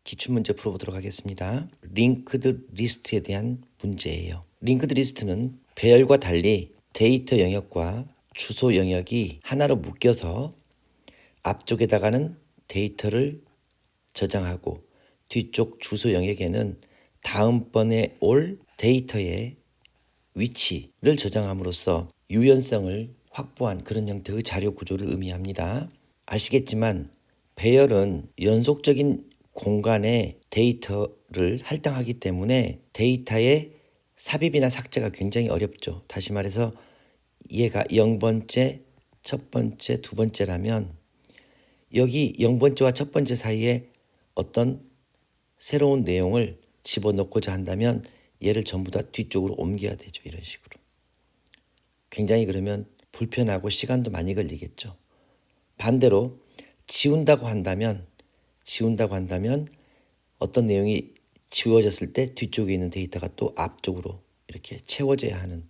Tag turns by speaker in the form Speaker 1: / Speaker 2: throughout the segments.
Speaker 1: 기출문제 풀어보도록 하겠습니다. 링크드 리스트에 대한 문제예요. 링크드 리스트는 배열과 달리 데이터 영역과 주소 영역이 하나로 묶여서 앞쪽에다가는 데이터를 저장하고 뒤쪽 주소 영역에는 다음번에 올 데이터의 위치를 저장함으로써 유연성을 확보한 그런 형태의 자료 구조를 의미합니다. 아시겠지만 배열은 연속적인 공간에 데이터를 할당하기 때문에 데이터의 삽입이나 삭제가 굉장히 어렵죠. 다시 말해서 얘가 0번째, 첫 번째, 두 번째라면 여기 0번째와 첫 번째 사이에 어떤 새로운 내용을 집어넣고자 한다면 얘를 전부 다 뒤쪽으로 옮겨야 되죠. 이런 식으로. 굉장히 그러면 불편하고 시간도 많이 걸리겠죠. 반대로 지운다고 한다면 어떤 내용이 지워졌을 때 뒤쪽에 있는 데이터가 또 앞쪽으로 이렇게 채워져야 하는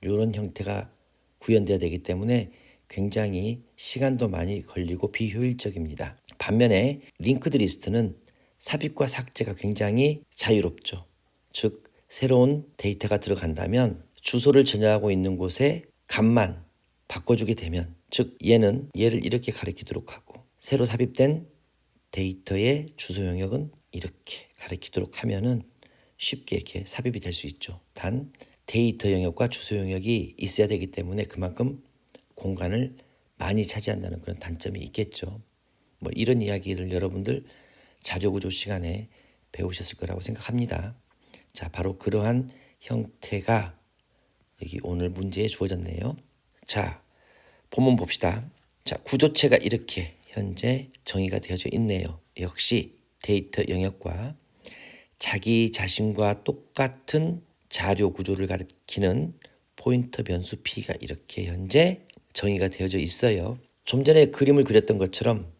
Speaker 1: 이런 형태가 구현돼야 되기 때문에 굉장히 시간도 많이 걸리고 비효율적입니다. 반면에 링크드 리스트는 삽입과 삭제가 굉장히 자유롭죠. 즉 새로운 데이터가 들어간다면 주소를 저장하고 있는 곳에 값만 바꿔주게 되면, 즉 얘를 이렇게 가리키도록 하고 새로 삽입된 데이터의 주소 영역은 이렇게 가리키도록 하면은 쉽게 이렇게 삽입이 될 수 있죠. 단 데이터 영역과 주소 영역이 있어야 되기 때문에 그만큼 공간을 많이 차지한다는 그런 단점이 있겠죠. 뭐 이런 이야기를 여러분들 자료구조 시간에 배우셨을 거라고 생각합니다. 자, 바로 그러한 형태가 여기 오늘 문제에 주어졌네요. 자, 본문 봅시다. 자, 구조체가 이렇게 현재 정의가 되어져 있네요. 역시 데이터 영역과 자기 자신과 똑같은 자료 구조를 가리키는 포인터 변수 P가 이렇게 현재 정의가 되어져 있어요. 좀 전에 그림을 그렸던 것처럼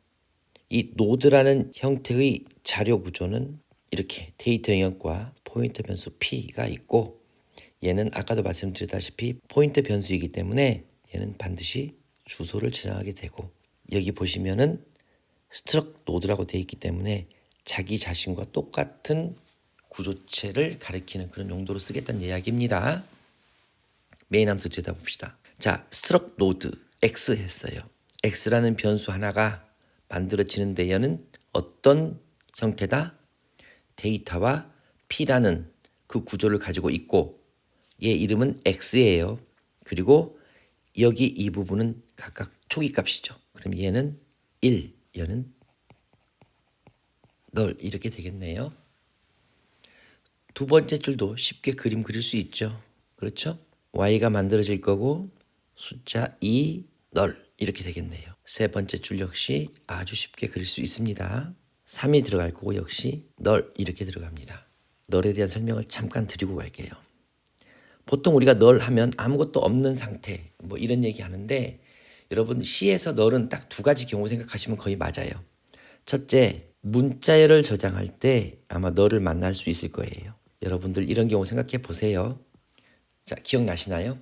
Speaker 1: 이 노드라는 형태의 자료 구조는 이렇게 데이터 영역과 포인터 변수 P가 있고, 얘는 아까도 말씀드렸다시피 포인터 변수이기 때문에 얘는 반드시 주소를 저장하게 되고, 여기 보시면은 스트럭 노드라고 되어 있기 때문에 자기 자신과 똑같은 구조체를 가리키는 그런 용도로 쓰겠다는 이야기입니다. 메인 함수 들여다봅시다. 자, 스트럭 노드 X 했어요. X라는 변수 하나가 만들어지는데 얘는 어떤 형태다? 데이터와 P라는 그 구조를 가지고 있고 얘 이름은 X예요. 그리고 여기 이 부분은 각각 초기 값이죠. 그럼 얘는 1, 얘는 널 이렇게 되겠네요. 두 번째 줄도 쉽게 그림 그릴 수 있죠. 그렇죠? Y가 만들어질 거고 숫자 2, 널 이렇게 되겠네요. 세 번째 줄 역시 아주 쉽게 그릴 수 있습니다. 3이 들어갈 거고 역시 널 이렇게 들어갑니다. 널에 대한 설명을 잠깐 드리고 갈게요. 보통 우리가 널 하면 아무것도 없는 상태 뭐 이런 얘기 하는데, 여러분 C에서 널은 딱 두 가지 경우 생각하시면 거의 맞아요. 첫째, 문자열을 저장할 때 아마 널을 만날 수 있을 거예요. 여러분들 이런 경우 생각해 보세요. 자, 기억나시나요?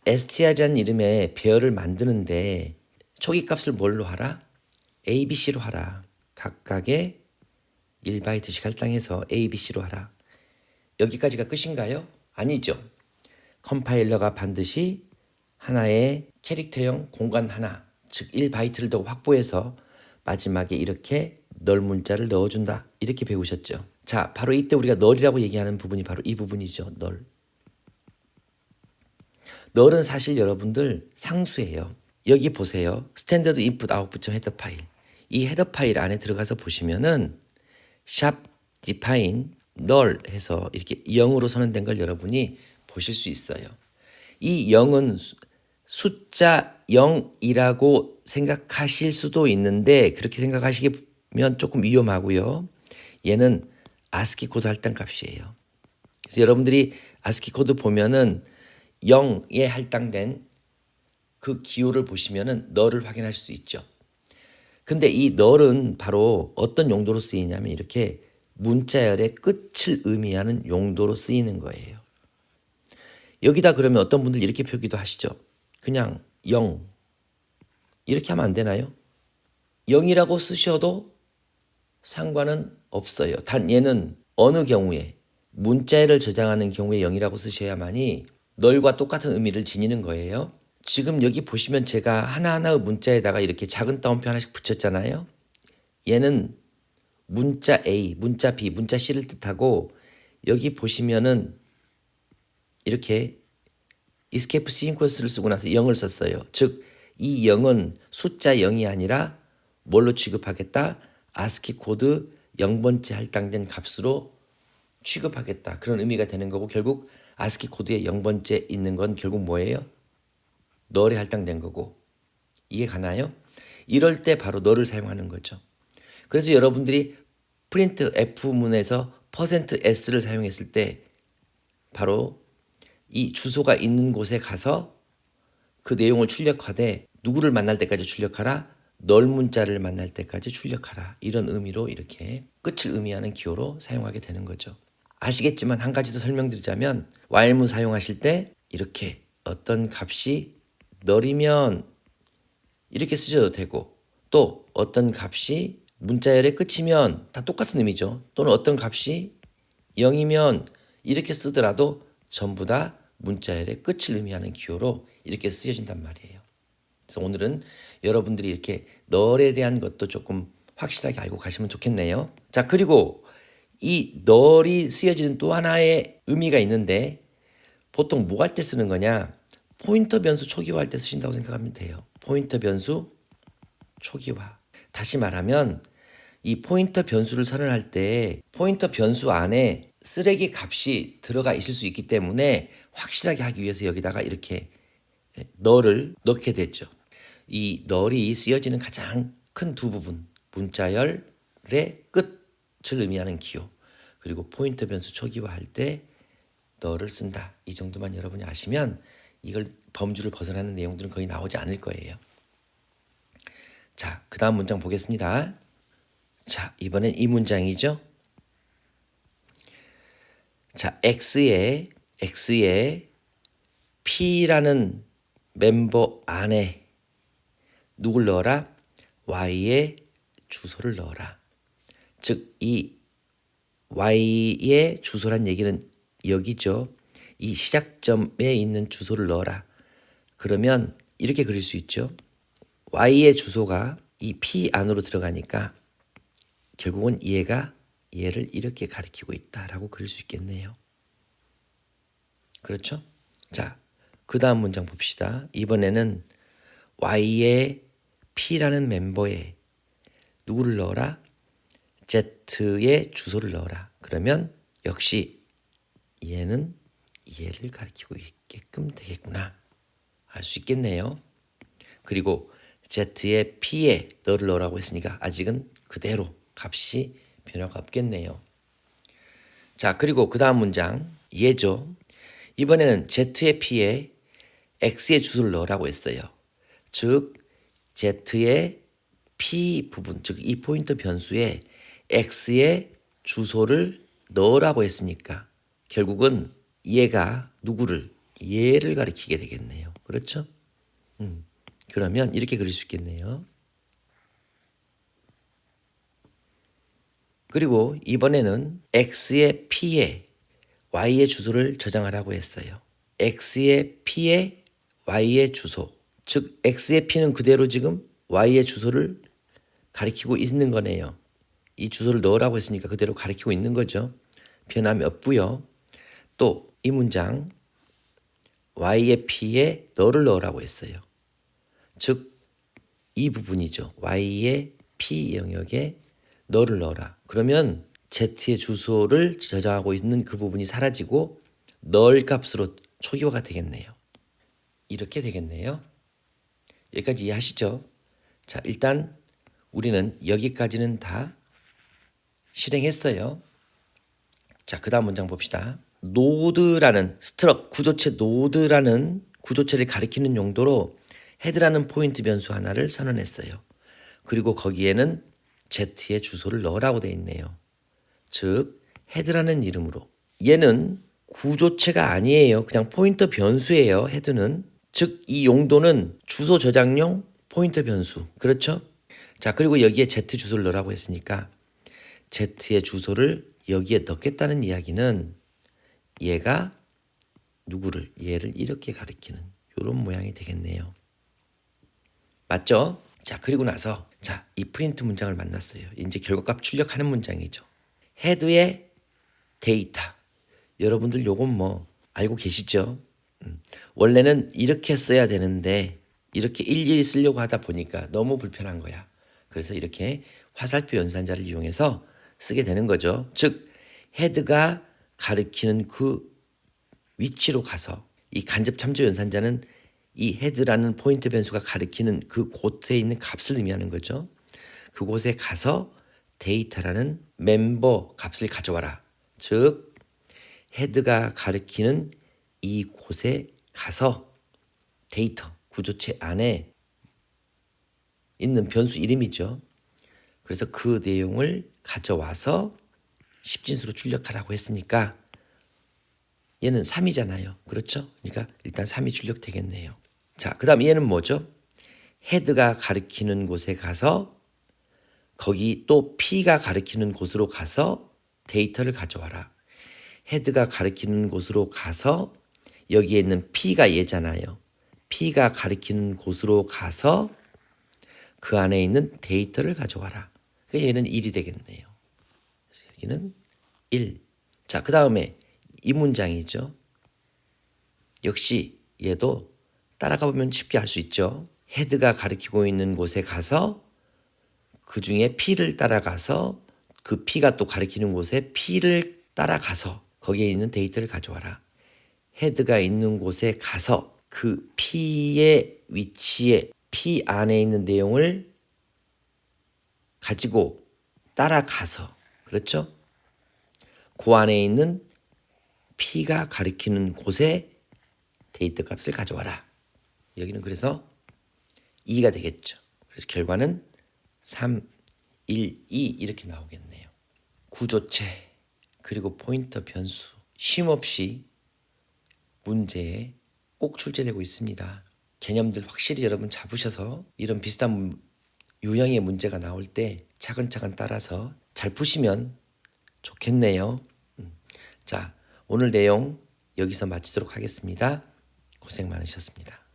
Speaker 1: str이라는 이름의 배열을 만드는데 초기 값을 뭘로 하라? ABC로 하라. 각각의 1바이트씩 할당해서 ABC로 하라. 여기까지가 끝인가요? 아니죠. 컴파일러가 반드시 하나의 캐릭터형 공간 하나, 즉 1바이트를 더 확보해서 마지막에 이렇게 널 문자를 넣어준다. 이렇게 배우셨죠. 자, 바로 이때 우리가 널이라고 얘기하는 부분이 바로 이 부분이죠. 널. 널은 사실 여러분들 상수예요. 여기 보세요. 스탠더드 인풋 아웃풋 헤더 파일. 이 헤더 파일 안에 들어가서 보시면은 샵 define null 해서 이렇게 0으로 선언된 걸 여러분이 보실 수 있어요. 이 0은 숫자 0이라고 생각하실 수도 있는데 그렇게 생각하시면 조금 위험하고요. 얘는 ASCII 코드 할당 값이에요. 그래서 여러분들이 ASCII 코드 보면은 0에 할당된 그 기호를 보시면은 널을 확인하실 수 있죠. 근데 이 널은 바로 어떤 용도로 쓰이냐면 이렇게 문자열의 끝을 의미하는 용도로 쓰이는 거예요. 여기다 그러면 어떤 분들 이렇게 표기도 하시죠. 그냥 0 이렇게 하면 안 되나요? 0이라고 쓰셔도 상관은 없어요. 단 얘는 어느 경우에 문자열을 저장하는 경우에 0이라고 쓰셔야만이 널과 똑같은 의미를 지니는 거예요. 지금 여기 보시면 제가 하나하나의 문자에다가 이렇게 작은 따옴표 하나씩 붙였잖아요. 얘는 문자 A, 문자 B, 문자 C를 뜻하고 여기 보시면은 이렇게 이스케이프 시퀀스를 쓰고 나서 0을 썼어요. 즉 이 0은 숫자 0이 아니라 뭘로 취급하겠다? 아스키 코드 0번째 할당된 값으로 취급하겠다. 그런 의미가 되는 거고 결국 아스키 코드에 0번째 있는 건 결국 뭐예요? 널에 할당된 거고. 이해 가나요? 이럴 때 바로 널을 사용하는 거죠. 그래서 여러분들이 프린트 F문에서 %s를 사용했을 때 바로 이 주소가 있는 곳에 가서 그 내용을 출력하되 누구를 만날 때까지 출력하라? 널 문자를 만날 때까지 출력하라. 이런 의미로 이렇게 끝을 의미하는 기호로 사용하게 되는 거죠. 아시겠지만 한 가지 더 설명드리자면 while문 사용하실 때 이렇게 어떤 값이 널이면 이렇게 쓰셔도 되고 또 어떤 값이 문자열의 끝이면 다 똑같은 의미죠. 또는 어떤 값이 0이면 이렇게 쓰더라도 전부 다 문자열의 끝을 의미하는 기호로 이렇게 쓰여진단 말이에요. 그래서 오늘은 여러분들이 이렇게 널에 대한 것도 조금 확실하게 알고 가시면 좋겠네요. 자, 그리고 이 널이 쓰여지는 또 하나의 의미가 있는데 보통 뭐 할 때 쓰는 거냐? 포인터 변수 초기화할 때 쓰신다고 생각하면 돼요. 포인터 변수 초기화. 다시 말하면 이 포인터 변수를 선언할 때 포인터 변수 안에 쓰레기 값이 들어가 있을 수 있기 때문에 확실하게 하기 위해서 여기다가 이렇게 널을 넣게 됐죠. 이 널이 쓰여지는 가장 큰 두 부분, 문자열의 끝을 의미하는 기호, 그리고 포인터 변수 초기화할 때 널을 쓴다. 이 정도만 여러분이 아시면 이걸 범주를 벗어나는 내용들은 거의 나오지 않을 거예요. 자, 그 다음 문장 보겠습니다. 자, 이번엔 이 문장이죠. 자, X에 P라는 멤버 안에 누굴 넣어라? Y의 주소를 넣어라. 즉, 이 Y의 주소란 얘기는 여기죠. 이 시작점에 있는 주소를 넣어라. 그러면 이렇게 그릴 수 있죠. Y의 주소가 이 P 안으로 들어가니까 결국은 얘가 얘를 이렇게 가리키고 있다라고 그릴 수 있겠네요. 그렇죠? 자, 그 다음 문장 봅시다. 이번에는 Y의 P라는 멤버에 누구를 넣어라? Z의 주소를 넣어라. 그러면 역시 얘는 얘를 가리키고 있게끔 되겠구나. 알 수 있겠네요. 그리고 Z의 P에 너를 넣으라고 했으니까 아직은 그대로 값이 변화가 없겠네요. 자, 그리고 그 다음 문장 얘죠. 이번에는 Z의 P에 X의 주소를 넣으라고 했어요. 즉 Z의 P 부분, 즉 이 포인터 변수에 X의 주소를 넣으라고 했으니까 결국은 얘가 누구를? 얘를 가리키게 되겠네요. 그렇죠? 그러면 이렇게 그릴 수 있겠네요. 그리고 이번에는 X의 P에 Y의 주소를 저장하라고 했어요. X의 P에 Y의 주소, 즉 X의 P는 그대로 지금 Y의 주소를 가리키고 있는 거네요. 이 주소를 넣으라고 했으니까 그대로 가리키고 있는 거죠. 변함이 없고요. 또 이 문장 Y의 P에 너를 넣으라고 했어요. 즉 이 부분이죠. Y의 P 영역에 너를 넣어라. 그러면 Z의 주소를 저장하고 있는 그 부분이 사라지고 널 값으로 초기화가 되겠네요. 이렇게 되겠네요. 여기까지 이해하시죠? 자, 일단 우리는 여기까지는 다 실행했어요. 자, 그 다음 문장 봅시다. 노드라는 스트럭 구조체 노드라는 구조체를 가리키는 용도로 헤드라는 포인트 변수 하나를 선언했어요. 그리고 거기에는 Z의 주소를 넣으라고 되어 있네요. 즉 헤드라는 이름으로 얘는 구조체가 아니에요. 그냥 포인터 변수예요. 헤드는. 즉 이 용도는 주소 저장용 포인터 변수. 그렇죠? 자, 그리고 여기에 Z 주소를 넣으라고 했으니까 Z의 주소를 여기에 넣겠다는 이야기는 얘가 누구를 얘를 이렇게 가리키는 이런 모양이 되겠네요. 맞죠? 자, 그리고 나서 자, 이 프린트 문장을 만났어요. 이제 결과값 출력하는 문장이죠. 헤드의 데이터. 여러분들 요건 뭐 알고 계시죠? 원래는 이렇게 써야 되는데 이렇게 일일이 쓰려고 하다 보니까 너무 불편한 거야. 그래서 이렇게 화살표 연산자를 이용해서 쓰게 되는 거죠. 즉 헤드가 가리키는 그 위치로 가서 이 간접 참조 연산자는 이 헤드라는 포인트 변수가 가리키는 그 곳에 있는 값을 의미하는 거죠. 그곳에 가서 데이터라는 멤버 값을 가져와라. 즉 헤드가 가리키는 이 곳에 가서 데이터 구조체 안에 있는 변수 이름이죠. 그래서 그 내용을 가져와서 십진수로 출력하라고 했으니까 얘는 3이잖아요. 그렇죠? 그러니까 일단 3이 출력되겠네요. 자, 그 다음 얘는 뭐죠? 헤드가 가리키는 곳에 가서 거기 또 P가 가리키는 곳으로 가서 데이터를 가져와라. 헤드가 가리키는 곳으로 가서 여기에 있는 P가 얘잖아요. P가 가리키는 곳으로 가서 그 안에 있는 데이터를 가져와라. 그러니까 얘는 1이 되겠네요. 그래서 여기는 1. 자, 그 다음에 이 문장이죠. 역시 얘도 따라가 보면 쉽게 알 수 있죠. 헤드가 가리키고 있는 곳에 가서 그 중에 P를 따라가서 그 P가 또 가리키는 곳에 P를 따라가서 거기에 있는 데이터를 가져와라. 헤드가 있는 곳에 가서 그 P의 위치에 P 안에 있는 내용을 가지고 따라가서 그렇죠? 그 안에 있는 P가 가리키는 곳에 데이터 값을 가져와라. 여기는 그래서 2가 되겠죠. 그래서 결과는 3, 1, 2 이렇게 나오겠네요. 구조체 그리고 포인터 변수 쉼없이 문제에 꼭 출제되고 있습니다. 개념들 확실히 여러분 잡으셔서 이런 비슷한 유형의 문제가 나올 때 차근차근 따라서 잘 푸시면 좋겠네요. 자, 오늘 내용 여기서 마치도록 하겠습니다. 고생 많으셨습니다.